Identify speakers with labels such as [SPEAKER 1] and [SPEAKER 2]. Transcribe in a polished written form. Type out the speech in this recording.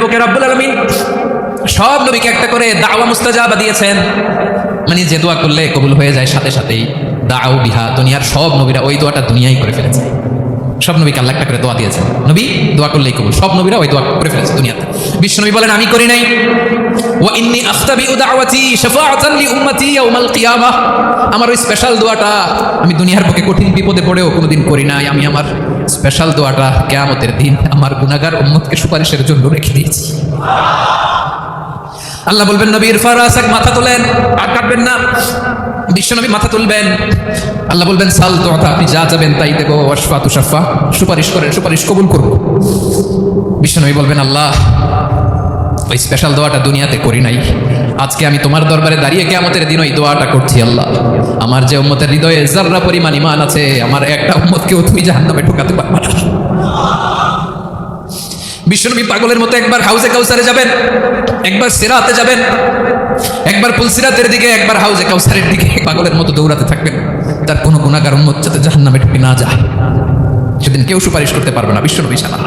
[SPEAKER 1] বুকে রব্বুল আলামিন সব নবীকে একটা করে দাওয়া মুস্তাজাবা দিয়েছেন, মানে যে দোয়া করলে কবুল হয়ে যায় সাথে সাথেই। দাও বিহা, দুনিয়ার সব নবীরা ওই দোয়াটা দুনিয়াই করে ফেলেছে। সব নবীকে আল্লাহ একটা করে দোয়া দিয়েছেন, নবী দোয়া করলেই কবুল। সব নবীরা ওই দোয়া করে ফেলেছে দুনিয়াতে। বিশ্বনবী বলেন আমি করি নাই। ওয়া ইন্নী আখতাবিউ দাওয়াতি শাফাআতান লি উম্মতি ইয়াউমাল কিয়ামাহ, আমার ওই স্পেশাল দোয়াটা আমি দুনিয়ার বুকে কঠিন বিপদে পড়েও কোনোদিন করি নাই। আমি আমার স্পেশাল দোয়াটা কিয়ামতের দিন আমার গুনাহগার উম্মতকে সুপারিশের জন্য রেখে দিয়েছি। আল্লাহ বলবেন নবীর ফারাসাক, মাথা তোলেন, আর কাটবেন না। বিশ্বনবী মাথা তুলবেন, আল্লাহ বলবেন সাল তোতা, আপনি যা যাবেন তাই দেবো। ওয়াশফা তুশাফা, সুপারিশ করেন, সুপারিশ কবুল করব। বিশ্বনবী বলবেন আল্লাহ ওই স্পেশাল দোয়াটা দুনিয়াতে করি নাই, আজকে আমি তোমার দরবারে দাঁড়িয়ে কিয়ামতের দিন ওই দোয়াটা করছি। আল্লাহ আমার যে উম্মতের হৃদয়ে যাররা পরিমাণ ঈমান আছে, আমার একটা উম্মতকেও তুই জাহান্নামে ঢোকাতে পারবা না। বিশ্বনবী পাগলের মতো একবার হাউজে কাউসারে যাবেন, একবার সিরাতে যাবেন, একবার পুলসিরাতের দিকে, একবার হাউজে কাউসারের দিকে পাগলের মতো দৌড়াতে থাকবেন। তার কোনো গুনাহগার উম্মত যাতে জাহান্নামে ঢুকে না যায়, সেদিন কেউ সুপারিশ করতে পারবে না বিশ্বনবী ছাড়া।